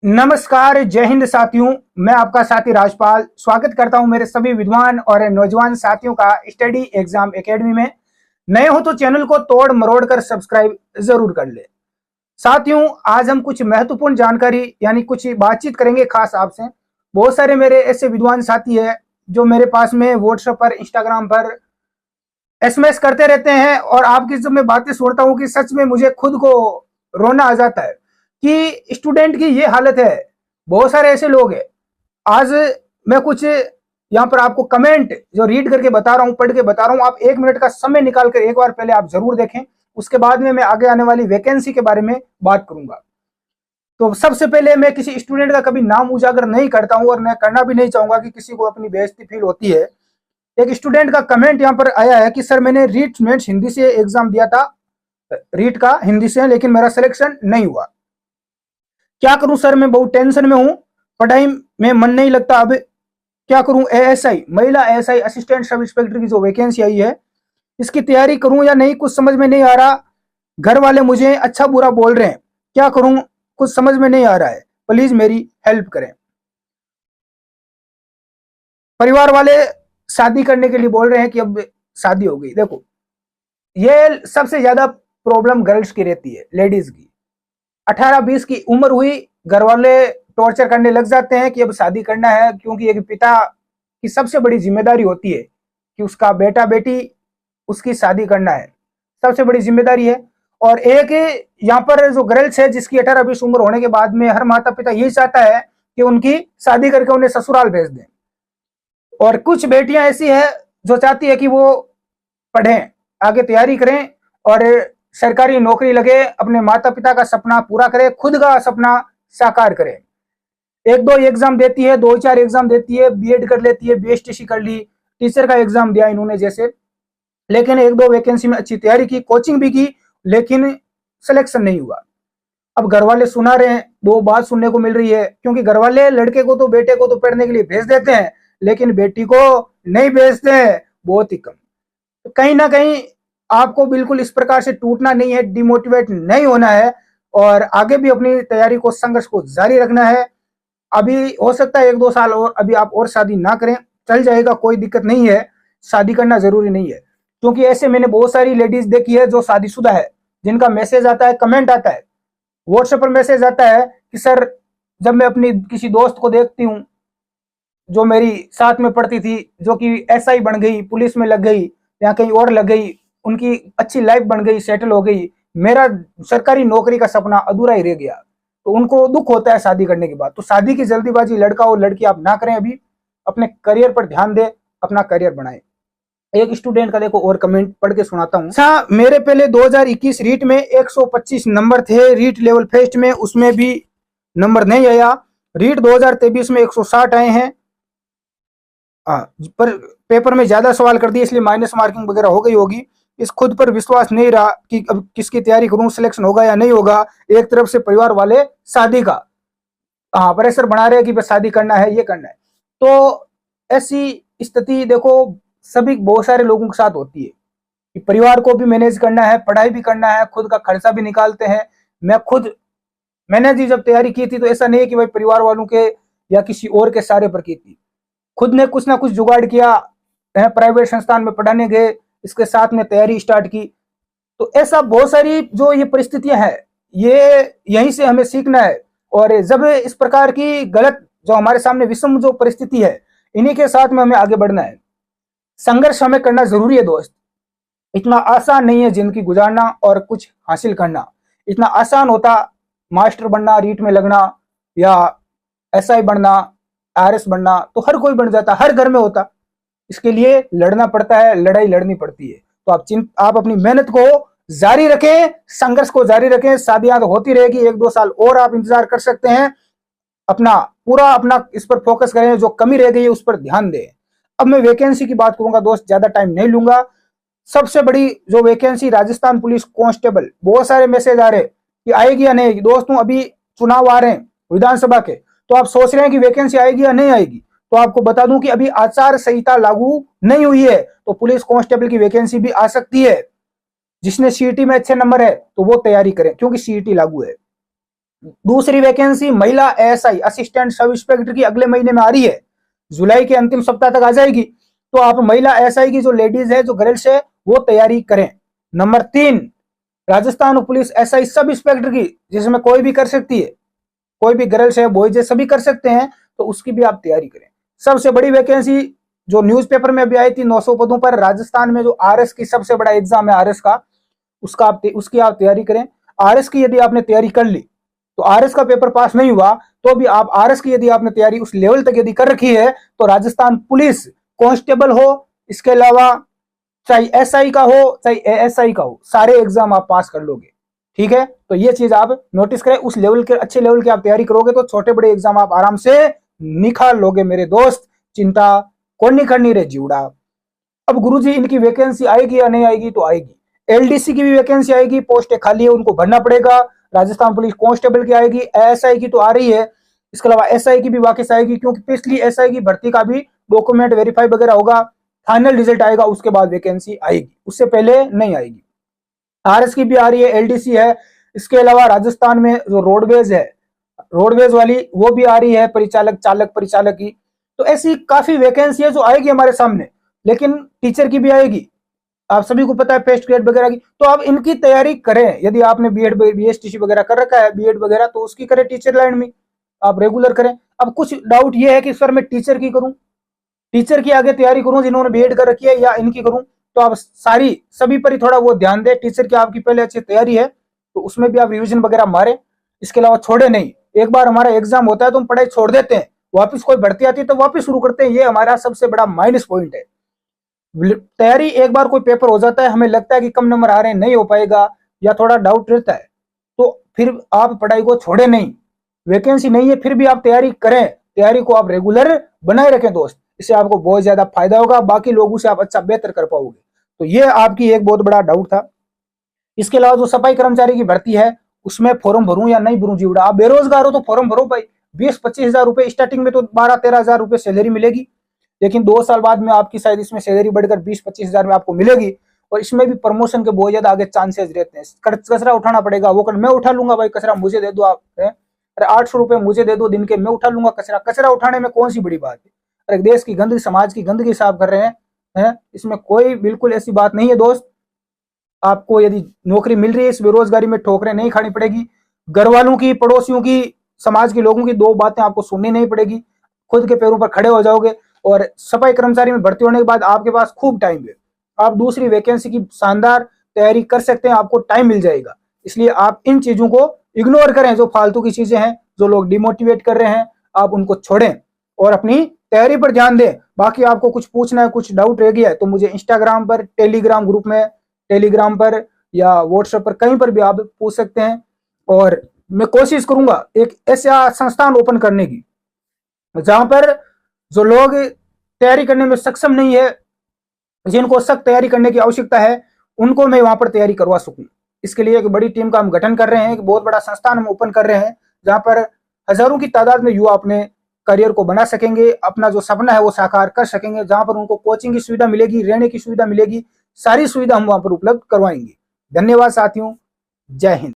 नमस्कार, जय हिंद साथियों। मैं आपका साथी राजपाल स्वागत करता हूं मेरे सभी विद्वान और नौजवान साथियों का स्टडी एग्जाम एकेडमी में। नए हो तो चैनल को तोड़ मरोड़ कर सब्सक्राइब जरूर कर ले। साथियों, आज हम कुछ महत्वपूर्ण जानकारी यानी कुछ बातचीत करेंगे खास आपसे। बहुत सारे मेरे ऐसे विद्वान साथी है जो मेरे पास में व्हाट्सएप पर, इंस्टाग्राम पर एसएमएस करते रहते हैं और आपकी जब मैं बातें सुनता हूं कि सच में मुझे खुद को रोना आ जाता है कि स्टूडेंट की ये हालत है। बहुत सारे ऐसे लोग हैं। आज मैं कुछ यहाँ पर आपको कमेंट जो रीड करके बता रहा हूँ, पढ़ के बता रहा हूँ, आप 1 मिनट का समय निकाल कर एक बार पहले आप जरूर देखें। उसके बाद में मैं आगे आने वाली वैकेंसी के बारे में बात करूंगा। तो सबसे पहले मैं किसी स्टूडेंट का कभी नाम उजागर नहीं करता हूं और मैं करना भी नहीं चाहूंगा कि किसी को अपनी बेइज्जती फील होती है। एक स्टूडेंट का कमेंट यहाँ पर आया है कि सर मैंने रीट मेंस हिंदी से एग्जाम दिया था, रीट का हिंदी से, लेकिन मेरा सिलेक्शन नहीं हुआ। क्या करूं सर, मैं बहुत टेंशन में हूं, पढ़ाई में मन नहीं लगता, अब क्या करूं। एएसआई, महिला एएसआई असिस्टेंट सब इंस्पेक्टर की जो वैकेंसी आई है, इसकी तैयारी करूं या नहीं, कुछ समझ में नहीं आ रहा। घर वाले मुझे अच्छा बुरा बोल रहे हैं, क्या करूं, कुछ समझ में नहीं आ रहा है, प्लीज मेरी हेल्प करें। परिवार वाले शादी करने के लिए बोल रहे हैं कि अब शादी हो गई। देखो, ये सबसे ज्यादा प्रॉब्लम गर्ल्स की रहती है, लेडीज की। 18-20 की उम्र हुई, घर वाले टॉर्चर करने लग जाते हैं कि अब शादी करना है, क्योंकि एक पिता की सबसे बड़ी जिम्मेदारी होती है कि उसका बेटा बेटी उसकी शादी करना है, सबसे बड़ी जिम्मेदारी है। और एक यहाँ पर जो गर्ल्स है जिसकी 18-20 उम्र होने के बाद में हर माता पिता यही चाहता है कि उनकी शादी करके उन्हें ससुराल भेज दें। और कुछ बेटियां ऐसी है जो चाहती है कि वो पढ़ें, आगे तैयारी करें और सरकारी नौकरी लगे, अपने माता पिता का सपना पूरा करे, खुद का सपना साकार करे। 1-2 एग्जाम देती है, 2-4 एग्जाम देती है, बीएड कर लेती है, बीएसटीसी कर ली, टीचर का एग्जाम दिया इन्होंने जैसे, लेकिन 1-2 वैकेंसी में अच्छी तैयारी की, कोचिंग भी की, लेकिन सिलेक्शन नहीं हुआ। अब घर वाले सुना रहे हैं, दो बात सुनने को मिल रही है, क्योंकि घर वाले लड़के को तो, बेटे को तो पढ़ने के लिए भेज देते हैं, लेकिन बेटी को नहीं भेजते हैं, बहुत ही कम। तो कहीं ना कहीं आपको बिल्कुल इस प्रकार से टूटना नहीं है, डिमोटिवेट नहीं होना है और आगे भी अपनी तैयारी को, संघर्ष को जारी रखना है। अभी हो सकता है 1-2 साल और अभी आप और शादी ना करें, चल जाएगा, कोई दिक्कत नहीं है। शादी करना जरूरी नहीं है, क्योंकि ऐसे मैंने बहुत सारी लेडीज देखी है जो शादीशुदा है, जिनका मैसेज आता है, कमेंट आता है, व्हाट्सएप पर मैसेज आता है कि सर जब मैं अपनी किसी दोस्त को देखती हूँ जो मेरी साथ में पढ़ती थी, जो कि एसआई बन गई, पुलिस में लग गई या कहीं और लग गई, उनकी अच्छी लाइफ बन गई, सेटल हो गई, मेरा सरकारी नौकरी का सपना अधूरा ही रह गया। तो उनको दुख होता है शादी करने के बाद। तो शादी की जल्दीबाजी लड़का और लड़की आप ना करें, अभी अपने करियर पर ध्यान दें, अपना करियर बनाएं। एक स्टूडेंट का देखो और कमेंट पढ़ के सुनाता हूं। अच्छा, मेरे पहले 2021 रीट में 125 नंबर थे, रीट लेवल फेस्ट में, उसमें भी नंबर नहीं आया। रीट 2023 में 160 आए हैं, पर पेपर में ज्यादा सवाल कर दिए इसलिए माइनस मार्किंग वगैरह हो गई होगी। इस खुद पर विश्वास नहीं रहा कि अब किसकी तैयारी करूं, सिलेक्शन होगा या नहीं होगा। एक तरफ से परिवार वाले शादी का प्रेशर बना रहे हैं कि बस शादी करना है, ये करना है। तो ऐसी स्थिति देखो सभी, बहुत सारे लोगों के साथ होती है कि परिवार को भी मैनेज करना है, पढ़ाई भी करना है, खुद का खर्चा भी निकालते हैं। मैंने जी जब तैयारी की थी तो ऐसा नहीं है कि भाई परिवार वालों के या किसी और के सहारे पर की थी, खुद ने कुछ ना कुछ जुगाड़ किया, प्राइवेट संस्थान में पढ़ाने गए, इसके साथ में तैयारी स्टार्ट की। तो ऐसा बहुत सारी जो ये परिस्थितियां हैं, ये यहीं से हमें सीखना है। और जब इस प्रकार की गलत जो हमारे सामने विषम जो परिस्थिति है, इन्हीं के साथ में हमें आगे बढ़ना है। संघर्ष हमें करना जरूरी है दोस्त। इतना आसान नहीं है जिंदगी गुजारना और कुछ हासिल करना। इतना आसान होता मास्टर बनना, रीट में लगना, या एसआई बनना, आरएस बनना, तो हर कोई बन जाता, हर घर में होता। इसके लिए लड़ना पड़ता है, लड़ाई लड़नी पड़ती है। तो आप अपनी मेहनत को जारी रखें, संघर्ष को जारी रखें। शादियां तो होती रहेगी, 1-2 साल और आप इंतजार कर सकते हैं। अपना इस पर फोकस करें, जो कमी रह गई है उस पर ध्यान दें। अब मैं वैकेंसी की बात करूंगा दोस्त, ज्यादा टाइम नहीं लूंगा। सबसे बड़ी जो वैकेंसी राजस्थान पुलिस कांस्टेबल, बहुत सारे मैसेज आ रहे कि आएगी या नहीं आएगी। दोस्तों अभी चुनाव आ रहे हैं विधानसभा के, तो आप सोच रहे हैं कि वैकेंसी आएगी या नहीं आएगी, तो आपको बता दूं कि अभी आचार संहिता लागू नहीं हुई है, तो पुलिस कांस्टेबल की वैकेंसी भी आ सकती है। जिसने सीईटी में अच्छे नंबर है तो वो तैयारी करें, क्योंकि सीईटी लागू है। दूसरी वैकेंसी महिला एएसआई असिस्टेंट सब इंस्पेक्टर की अगले महीने में आ रही है, जुलाई के अंतिम सप्ताह तक आ जाएगी। तो आप महिला एएसआई की जो लेडीज है, जो गर्ल्स है, वो तैयारी करें। Number 3, Rajasthan police SI sub inspector की, जिसमें कोई भी कर सकती है, कोई भी गर्ल्स है बॉयज है सभी कर सकते हैं, तो उसकी भी आप तैयारी करें। सबसे बड़ी वैकेंसी जो न्यूज़पेपर में अभी आई थी 900 पदों पर, राजस्थान में जो आरएस की सबसे बड़ा एग्जाम है आरएस का, उसकी आप तैयारी करें। आरएस की यदि आपने तैयारी कर ली तो आरएस का पेपर पास नहीं हुआ तो भी आप आरएस की यदि आपने तैयारी उस लेवल तक यदि कर रखी है तो राजस्थान पुलिस कांस्टेबल हो, इसके अलावा चाहे एसआई का हो चाहे एएसआई का हो, सारे एग्जाम आप पास कर लोगे। ठीक है, तो ये चीज आप नोटिस करें। उस लेवल के अच्छे लेवल की आप तैयारी करोगे तो छोटे बड़े एग्जाम आप आराम से निकाल लोगे मेरे दोस्त, चिंता कौन नहीं करनी रे जीवड़ा। अब गुरुजी इनकी वैकेंसी आएगी या नहीं आएगी? तो आएगी। एलडीसी की भी वैकेंसी आएगी, पोस्टें खाली है उनको भरना पड़ेगा। राजस्थान पुलिस कांस्टेबल की आएगी, एएसआई की तो आ रही है, इसके अलावा एसआई की भी वापस आएगी, क्योंकि पिछली एसआई की भर्ती का भी डॉक्यूमेंट वेरीफाई वगैरह होगा, फाइनल रिजल्ट आएगा उसके बाद वैकेंसी आएगी, उससे पहले नहीं आएगी। आरएस की भी आ रही है, एलडीसी है, इसके अलावा राजस्थान में जो रोडवेज है, रोडवेज वाली वो भी आ रही है, परिचालक चालक परिचालक की। तो ऐसी काफी वैकेंसी है जो आएगी हमारे सामने, लेकिन टीचर की भी आएगी, आप सभी को पता है, पेस्ट ग्रेड वगैरह की। तो आप इनकी तैयारी करें। यदि आपने बीएड बीएसटीसी वगैरह कर रखा है, बीएड वगैरह, तो उसकी करें, टीचर लाइन में आप रेगुलर करें। अब कुछ डाउट ये है कि सर मैं टीचर की करूं, टीचर की आगे तैयारी करूं जिन्होंने बीएड कर रखी है, या इनकी करूं? तो आप सारी सभी पर ही थोड़ा वो ध्यान दें। टीचर की आपकी पहले अच्छी तैयारी है तो उसमें भी आप रिविजन वगैरह मारे, इसके अलावा छोड़े नहीं। एक बार हमारा एग्जाम होता है तो हम पढ़ाई छोड़ देते हैं, वापस कोई भर्ती आती है तो वापस शुरू करते हैं, ये हमारा सबसे बड़ा माइनस पॉइंट है। तैयारी एक बार कोई पेपर हो जाता है, हमें लगता है कि कम नंबर आ रहे हैं, नहीं हो पाएगा, या थोड़ा डाउट रहता है, तो फिर आप पढ़ाई को छोड़े नहीं। वैकेंसी नहीं है फिर भी आप तैयारी करें, तैयारी को आप रेगुलर बनाए रखें दोस्त, इससे आपको बहुत ज्यादा फायदा होगा, बाकी लोगों से आप अच्छा बेहतर कर पाओगे। तो ये आपकी एक बहुत बड़ा डाउट था। इसके अलावा जो सफाई कर्मचारी की भर्ती है उसमें फॉर्म भरूं या नहीं भरूं जीवड़ा? आप बेरोजगार हो तो फॉर्म भरो भाई। 20-25 हजार रुपए स्टार्टिंग में तो 12-13 हजार रुपए सैलरी मिलेगी, लेकिन 2 साल बाद में आपकी शायद इसमें सैलरी बढ़कर 20-25 हजार में आपको मिलेगी, और इसमें भी प्रमोशन के बहुत ज्यादा आगे चांसेस रहते हैं। कचरा उठाना पड़ेगा, वो मैं उठा लूंगा भाई, कचरा मुझे दे दो आप, अरे 800 रुपए मुझे दे दो दिन के, मैं उठा लूंगा कचरा। कचरा उठाने में कौन सी बड़ी बात है? अरे देश की गंदगी, समाज की गंदगी साफ कर रहे हैं, इसमें कोई बिल्कुल ऐसी बात नहीं है दोस्त। आपको यदि नौकरी मिल रही है, इस बेरोजगारी में ठोकरें नहीं खानी पड़ेगी, घर वालों की, पड़ोसियों की, समाज के लोगों की 2 बातें आपको सुननी नहीं पड़ेगी, खुद के पैरों पर खड़े हो जाओगे। और सफाई कर्मचारी में भर्ती होने के बाद आपके पास खूब टाइम है, आप दूसरी वैकेंसी की शानदार तैयारी कर सकते हैं, आपको टाइम मिल जाएगा। इसलिए आप इन चीजों को इग्नोर करें, जो फालतू की चीजें हैं, जो लोग डिमोटिवेट कर रहे हैं, आप उनको छोड़ें और अपनी तैयारी पर ध्यान दें। बाकी आपको कुछ पूछना है, कुछ डाउट रह गया है, तो मुझे इंस्टाग्राम पर, टेलीग्राम ग्रुप में, टेलीग्राम पर या व्हाट्सएप पर, कहीं पर भी आप पूछ सकते हैं। और मैं कोशिश करूंगा एक ऐसा संस्थान ओपन करने की जहां पर जो लोग तैयारी करने में सक्षम नहीं है, जिनको सख्त तैयारी करने की आवश्यकता है, उनको मैं वहां पर तैयारी करवा सकूं। इसके लिए एक बड़ी टीम का हम गठन कर रहे हैं, एक बहुत बड़ा संस्थान हम ओपन कर रहे हैं, जहां पर हजारों की तादाद में युवा अपने करियर को बना सकेंगे, अपना जो सपना है वो साकार कर सकेंगे, जहां पर उनको कोचिंग की सुविधा मिलेगी, रहने की सुविधा मिलेगी, सारी सुविधा हम वहां पर उपलब्ध करवाएंगे। धन्यवाद साथियों, जय हिंद।